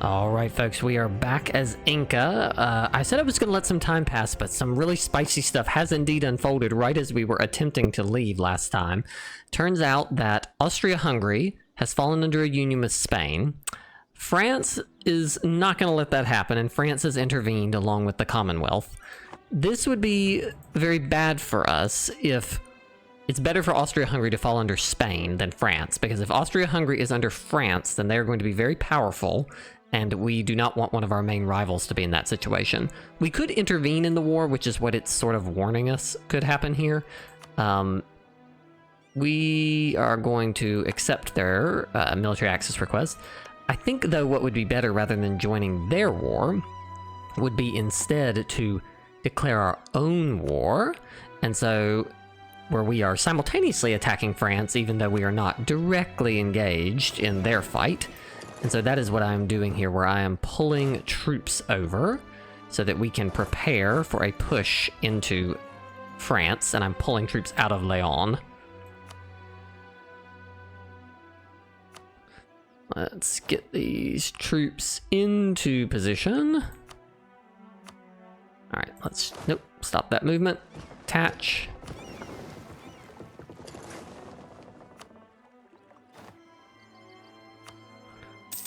Alright folks, we are back as Inca. I said I was going to let some time pass, but some really spicy stuff has indeed unfolded right as we were attempting to leave last time. Turns out that Austria-Hungary has fallen under a union with Spain. France is not going to let that happen, and France has intervened along with the Commonwealth. This would be very bad for us if... It's better for Austria-Hungary to fall under Spain than France, because if Austria-Hungary is under France, then they're going to be very powerful, and we do not want one of our main rivals to be in that situation. We could intervene in the war, which is what it's sort of warning us could happen here. We are going to accept their military access request. I think, though, what would be better, rather than joining their war, would be instead to declare our own war, and so... where we are simultaneously attacking France, even though we are not directly engaged in their fight. And so that is what I'm doing here, where I am pulling troops over so that we can prepare for a push into France, and I'm pulling troops out of Leon. Let's get these troops into position. Alright, let's... Nope, stop that movement. Attach.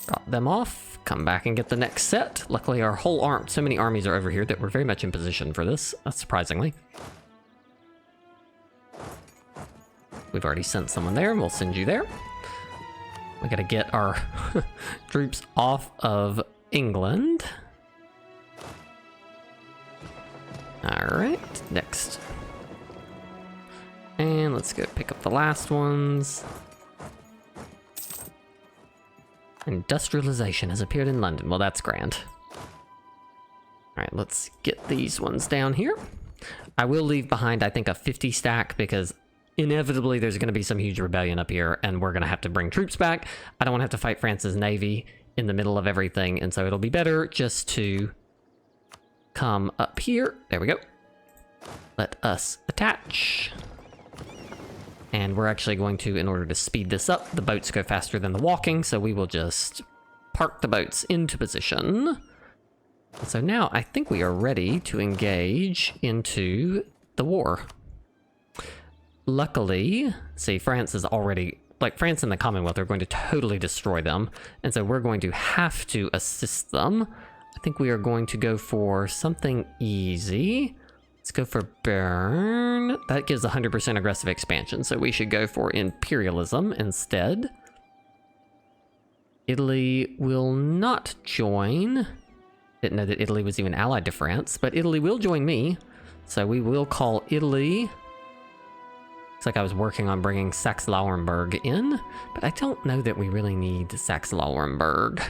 Drop them off, come back and get the next set. Luckily our whole so many armies are over here that we're very much in position for this, surprisingly. We've already sent someone there, and we'll send you there. We gotta get our troops off of England. Alright, next. And let's go pick up the last ones. Industrialization has appeared in London. Well, that's grand. Alright, let's get these ones down here. I will leave behind, I think, a 50 stack, because inevitably there's going to be some huge rebellion up here, and we're going to have to bring troops back. I don't want to have to fight France's navy in the middle of everything, and so it'll be better just to come up here. There we go. Let us attach. And we're actually going to, in order to speed this up, the boats go faster than the walking, so we will just park the boats into position. So now I think we are ready to engage into the war. Luckily, see, France is already, like, France and the Commonwealth are going to totally destroy them, and so we're going to have to assist them. I think we are going to go for something easy. Let's go for burn. That gives 100% aggressive expansion, so we should go for imperialism instead. Italy will not join. Didn't know that Italy was even allied to France, but Italy will join me. So we will call Italy. Looks like I was working on bringing Saxe-Lauenburg in, but I don't know that we really need Saxe-Lauenburg.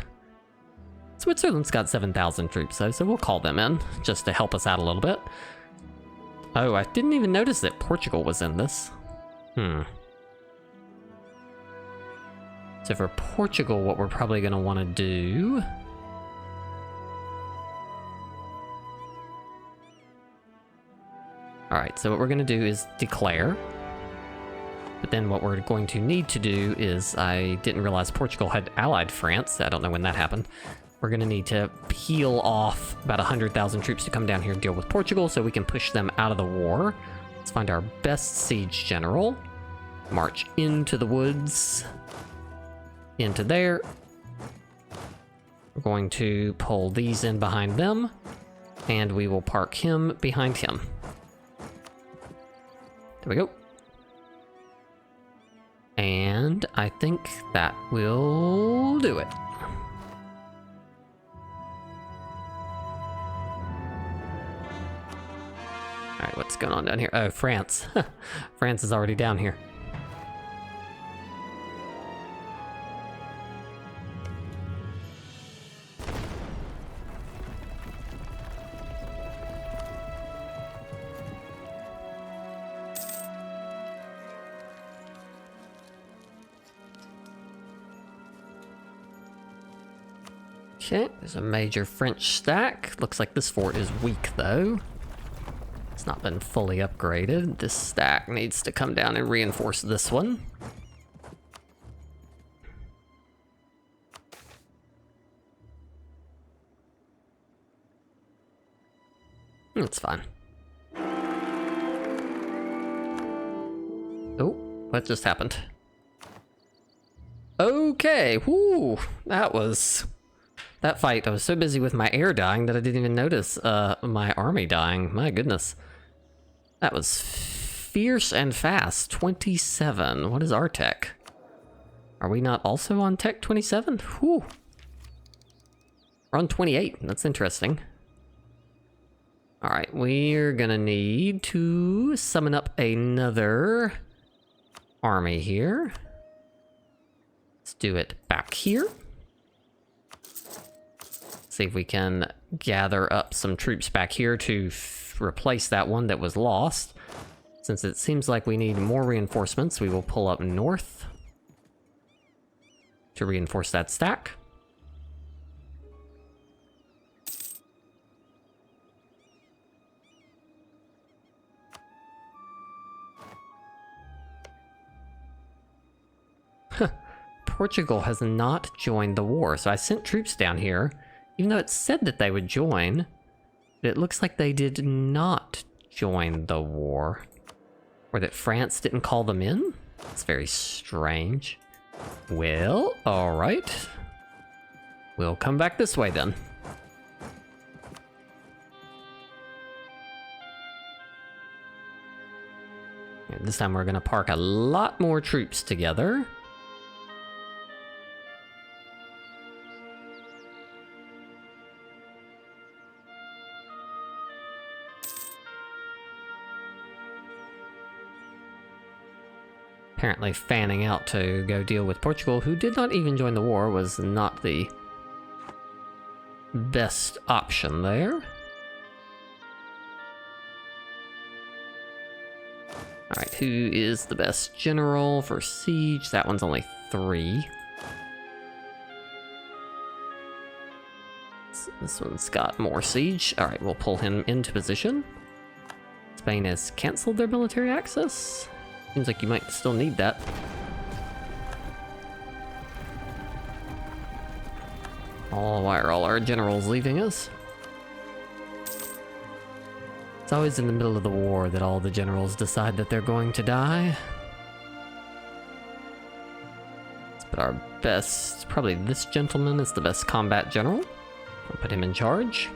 Switzerland's got 7,000 troops though, so we'll call them in, just to help us out a little bit. Oh, I didn't even notice that Portugal was in this. So for Portugal, what we're probably going to want to do... Alright, so what we're going to do is declare. But then what we're going to need to do is... I didn't realize Portugal had allied France. I don't know when that happened. We're going to need to peel off about 100,000 troops to come down here and deal with Portugal so we can push them out of the war. Let's find our best siege general. March into the woods. Into there. We're going to pull these in behind them. And we will park him behind him. There we go. And I think that will do it. Alright, what's going on down here? Oh, France. France is already down here. Okay, there's a major French stack. Looks like this fort is weak, though. It's not been fully upgraded. This stack needs to come down and reinforce this one. That's fine. Oh, what just happened? Okay, whoo, that fight. I was so busy with my air dying that I didn't even notice my army dying. My goodness. That was fierce and fast. 27. What is our tech? Are we not also on tech 27? Whew. We're on 28. That's interesting. Alright, we're gonna need to summon up another army here. Let's do it back here. See if we can gather up some troops back here to replace that one that was lost. Since it seems like we need more reinforcements, we will pull up north to reinforce that stack. Portugal has not joined the war, so I sent troops down here, even though it said that they would join. But it looks like they did not join the war. Or that France didn't call them in? That's very strange. Well, alright. We'll come back this way then. And this time we're gonna park a lot more troops together. Apparently fanning out to go deal with Portugal, who did not even join the war, was not the best option there. Alright, who is the best general for siege? That one's only 3. This one's got more siege. Alright, we'll pull him into position. Spain has cancelled their military access. Seems like you might still need that. Oh, why are all our generals leaving us? It's always in the middle of the war that all the generals decide that they're going to die. Let's put our best, probably this gentleman is the best combat general. I'll put him in charge.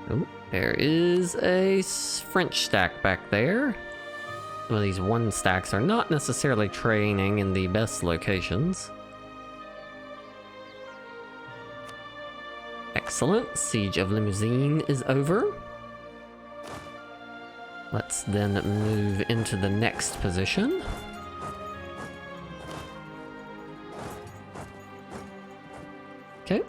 Oh, there is a French stack back there. Some of these 1 stacks are not necessarily training in the best locations. Excellent. Siege of Limousine is over. Let's then move into the next position. Okay.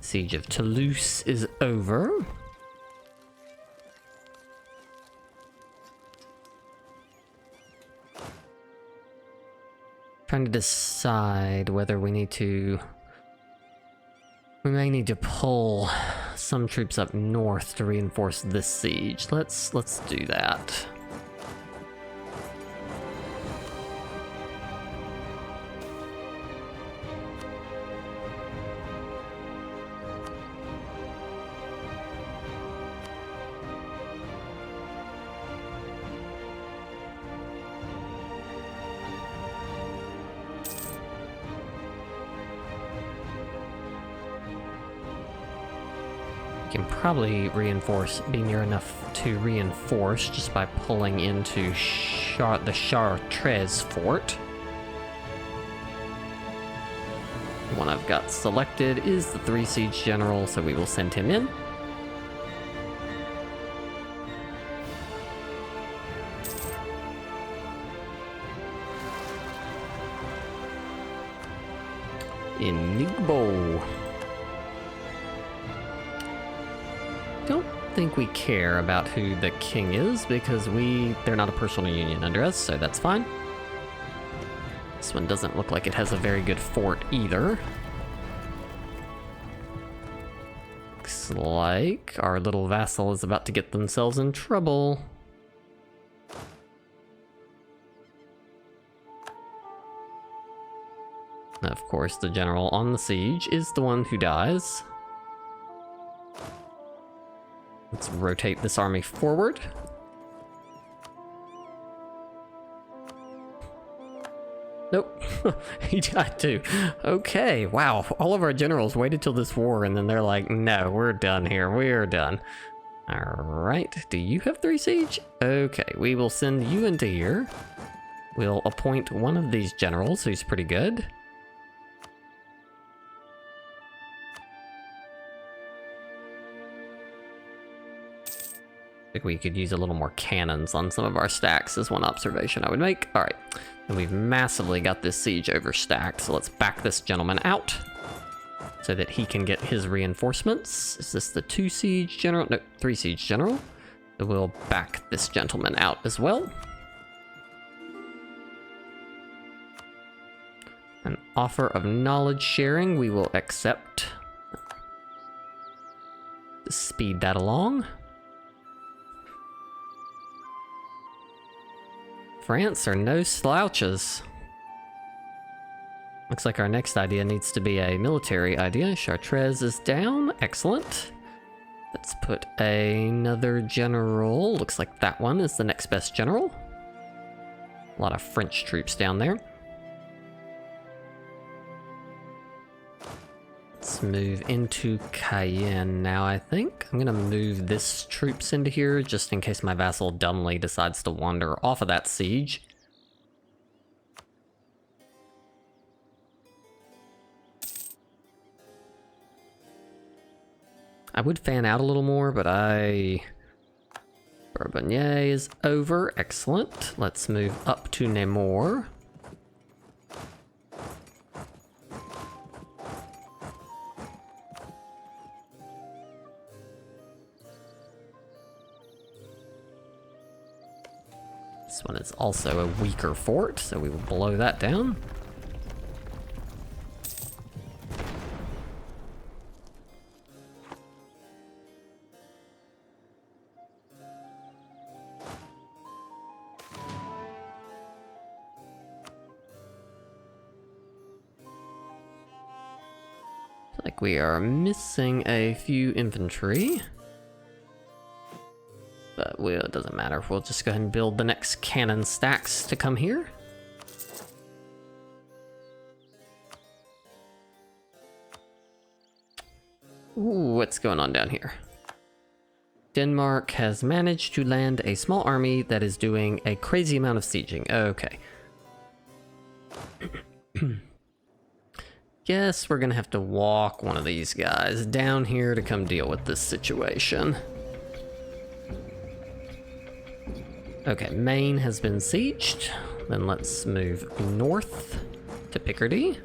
Siege of Toulouse is over. Trying to decide whether we need to... We may need to pull some troops up north to reinforce this siege. Let's do that. Can probably be near enough to reinforce just by pulling into the Chartres fort. The one I've got selected is the 3 siege general, so we will send him in. Enigbo. Don't think we care about who the king is because they're not a personal union under us, so that's fine. This one doesn't look like it has a very good fort either. Looks like our little vassal is about to get themselves in trouble. Of course, the general on the siege is the one who dies. Let's rotate this army forward. Nope, he died too. Okay, wow, all of our generals waited till this war and then they're like, no, we're done here, we're done. Alright, do you have 3 siege? Okay, we will send you into here. We'll appoint one of these generals who's pretty good. I think we could use a little more cannons on some of our stacks is one observation I would make. All right, and we've massively got this siege overstacked, so let's back this gentleman out so that he can get his reinforcements. Is this the 2 siege general? No, 3 siege general. So we'll back this gentleman out as well. An offer of knowledge sharing we will accept. To speed that along. France are no slouches. Looks like our next idea needs to be a military idea. Chartres is down. Excellent. Let's put another general. Looks like that one is the next best general. A lot of French troops down there. Let's move into Cayenne now, I think. I'm gonna move this troops into here just in case my vassal dumbly decides to wander off of that siege. I would fan out a little more, but Bourbonnier is over. Excellent. Let's move up to Namur. This one is also a weaker fort, so we will blow that down. Like we are missing a few infantry. But it doesn't matter. We'll just go ahead and build the next cannon stacks to come here. Ooh, what's going on down here? Denmark has managed to land a small army that is doing a crazy amount of sieging. Okay. Guess we're gonna have to walk one of these guys down here to come deal with this situation. Okay, Maine has been sieged. Then let's move north to Picardy.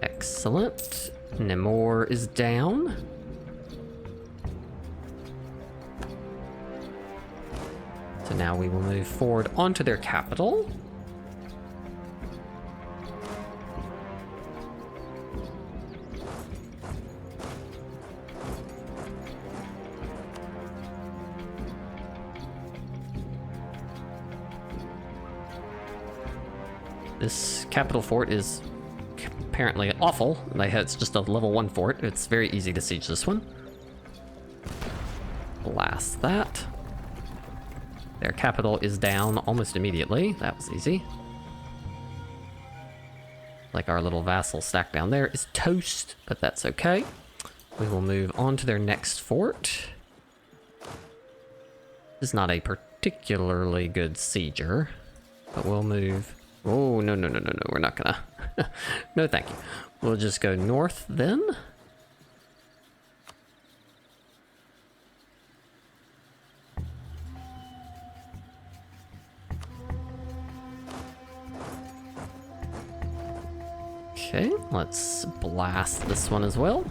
Excellent. Namur is down. So now we will move forward onto their capital. This capital fort is apparently awful. It's just a level 1 fort. It's very easy to siege this one. Blast that. Their capital is down almost immediately. That was easy. Like our little vassal stack down there is toast, but that's okay. We will move on to their next fort. This is not a particularly good sieger, but we'll move. Oh, no, we're not gonna. No, thank you. We'll just go north then. Okay, let's blast this one as well.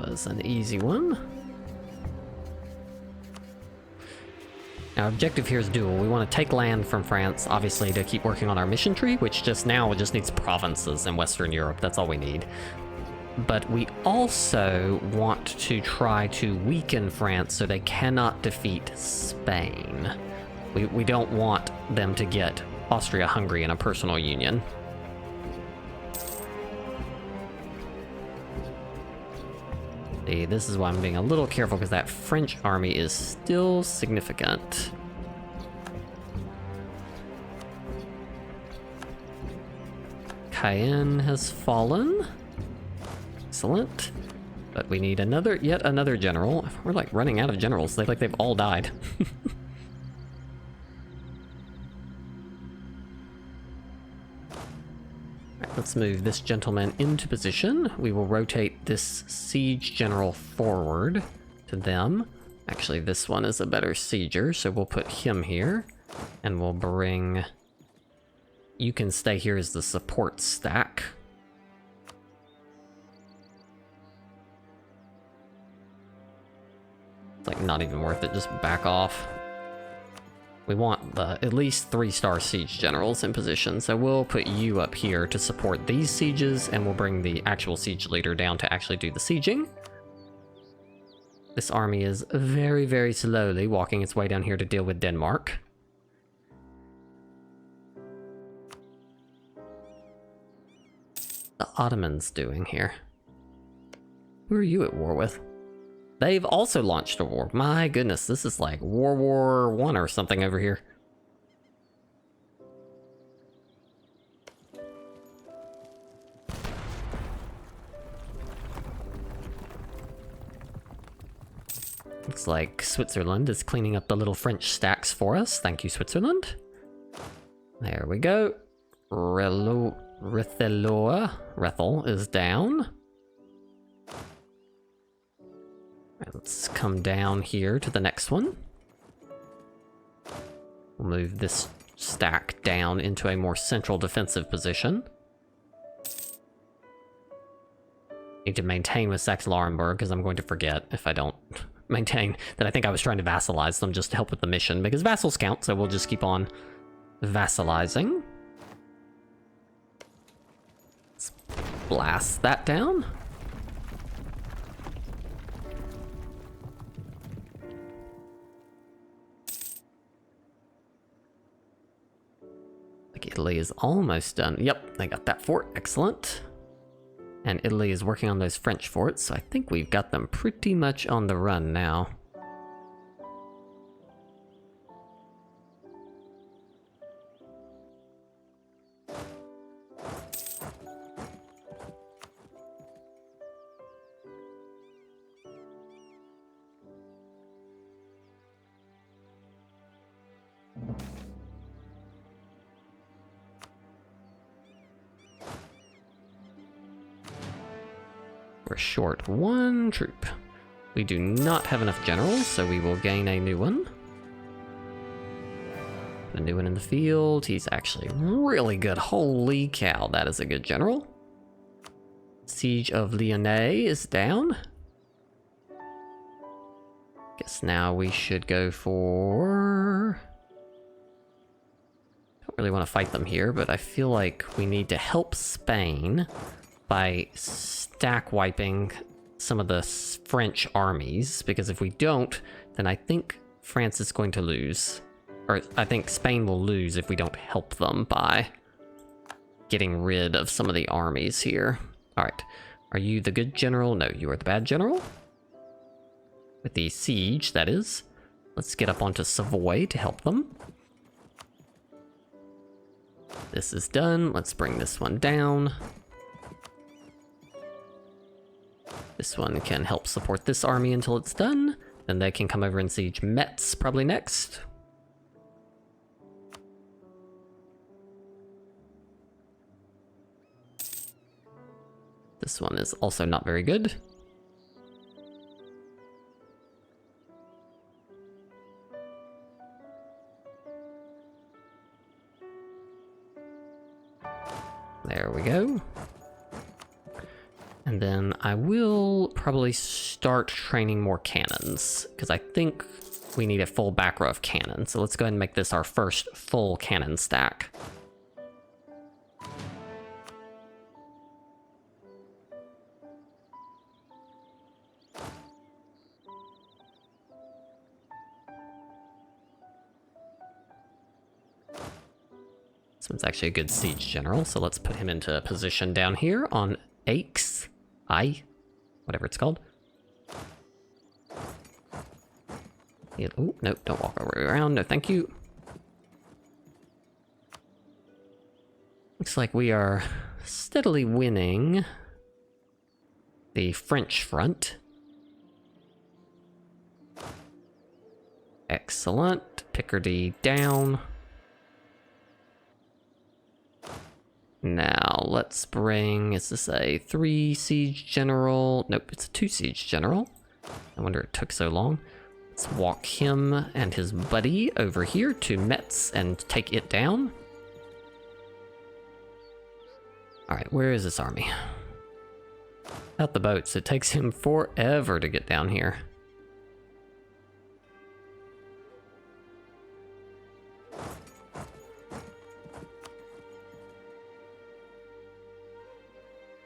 was an easy one. Our objective here is dual. We want to take land from France, obviously, to keep working on our mission tree, which just now just needs provinces in Western Europe. That's all we need. But we also want to try to weaken France so they cannot defeat Spain. We don't want them to get Austria-Hungary in a personal union. See, this is why I'm being a little careful, because that French army is still significant. Cayenne has fallen. Excellent. But we need yet another general. We're like running out of generals. They've all died. Alright, let's move this gentleman into position. We will rotate this siege general forward to them. Actually, this one is a better sieger, so we'll put him here. And we'll bring... You can stay here as the support stack. It's like not even worth it, just back off. We want at least 3-star siege generals in position, so we'll put you up here to support these sieges, and we'll bring the actual siege leader down to actually do the sieging. This army is very, very slowly walking its way down here to deal with Denmark. The Ottomans doing here? Who are you at war with? They've also launched a war. My goodness, this is like World War I or something over here. Looks like Switzerland is cleaning up the little French stacks for us. Thank you, Switzerland. There we go. Rethel is down. Right, let's come down here to the next one. We'll move this stack down into a more central defensive position. Need to maintain with Saxe-Lauenburg, because I'm going to forget if I don't maintain that. I think I was trying to vassalize them just to help with the mission, because vassals count, so we'll just keep on vassalizing. Let's blast that down. Italy is almost done. Yep, they got that fort. Excellent. And Italy is working on those French forts, so I think we've got them pretty much on the run now. We're short 1 troop. We do not have enough generals, so we will gain a new one. A new one in the field. He's actually really good. Holy cow, that is a good general. Siege of Lyonnais is down. Guess now we should go for... Don't really want to fight them here, but I feel like we need to help Spain by stack wiping some of the French armies, because if we don't, then I think France is going to lose. Or I think Spain will lose if we don't help them by getting rid of some of the armies here. Alright, are you the good general? No, you are the bad general. With the siege, that is. Let's get up onto Savoy to help them. This is done. Let's bring this one down. This one can help support this army until it's done. Then they can come over and siege Metz probably next. This one is also not very good. There we go. And then I will probably start training more cannons, because I think we need a full back row of cannons. So let's go ahead and make this our first full cannon stack. This one's actually a good siege general, so let's put him into a position down here on Aix. Whatever it's called. Oh, no, don't walk all the way around. No, thank you. Looks like we are steadily winning the French front. Excellent. Picardy down. Now, let's bring, is this a 3 siege general? Nope, it's a 2 siege general. I wonder it took so long. Let's walk him and his buddy over here to Metz and take it down. Alright, where is this army? Out the boats. It takes him forever to get down here.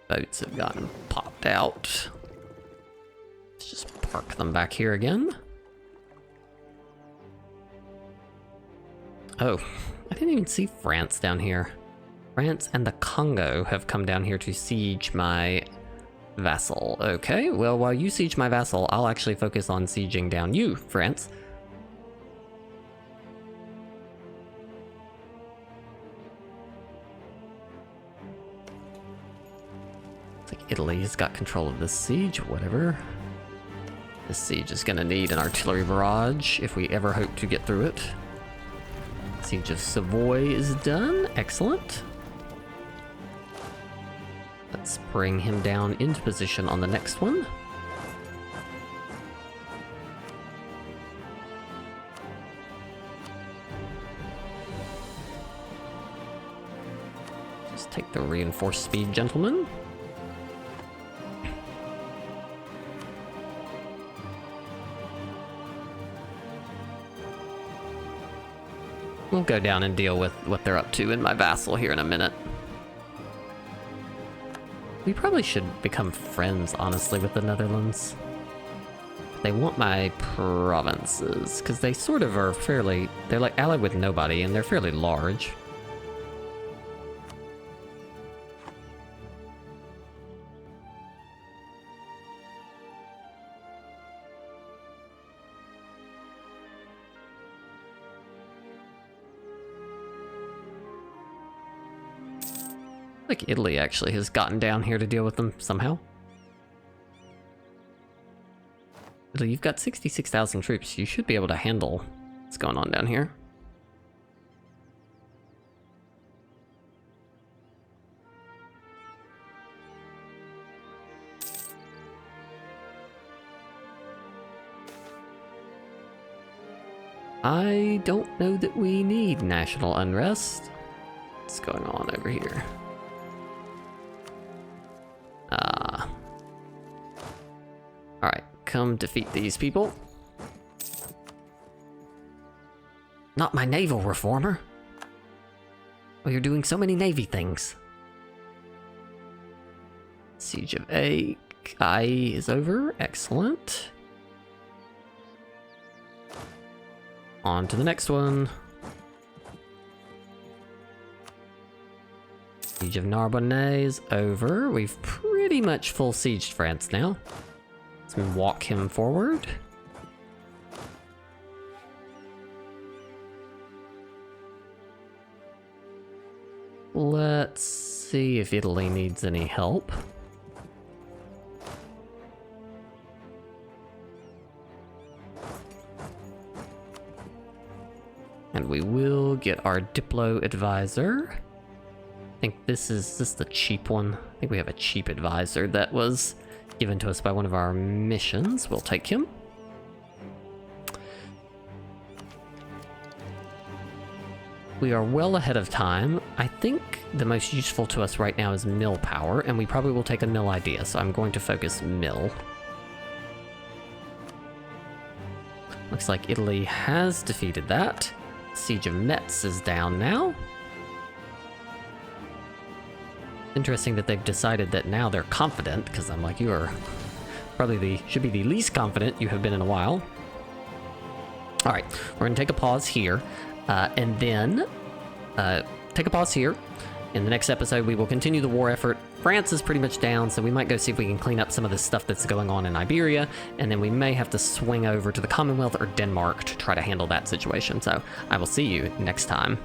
Boats have gotten popped out. Let's just park them back here again. Oh, I didn't even see France down here. France and the Congo have come down here to siege my vassal. Okay, well, while you siege my vassal, I'll actually focus on sieging down you, France. Italy's got control of this siege, whatever. This siege is gonna need an artillery barrage if we ever hope to get through it. Siege of Savoy is done. Excellent. Let's bring him down into position on the next one. Just take the reinforced speed, gentlemen. We'll go down and deal with what they're up to in my vassal here in a minute. We probably should become friends, honestly, with the Netherlands. They want my provinces, because they sort of are fairly... They're like allied with nobody, and they're fairly large. Like Italy actually has gotten down here to deal with them somehow. Italy, you've got 66,000 troops. You should be able to handle what's going on down here. I don't know that we need national unrest. What's going on over here? Alright, come defeat these people. Not my naval reformer. Oh, you're doing so many navy things. Siege of Ai is over. Excellent. On to the next one. Siege of Narbonne is over. We've pretty much full sieged France now. Let's walk him forward. Let's see if Italy needs any help. And we will get our Diplo advisor. I think this is the cheap one. I think we have a cheap advisor that was given to us by one of our missions. We'll take him. we are well ahead of time. I think the most useful to us right now is mill power, and we probably will take a mill idea, so I'm going to focus mill. Looks like Italy has defeated that. Siege of Metz is down now. Interesting that they've decided that now they're confident, because I'm like, you are probably should be the least confident you have been in a while. All right, we're gonna take a pause here, and then take a pause here. In the next episode, we will continue the war effort. France is pretty much down, so we might go see if we can clean up some of the stuff that's going on in Iberia, and then we may have to swing over to the Commonwealth or Denmark to try to handle that situation. So I will see you next time.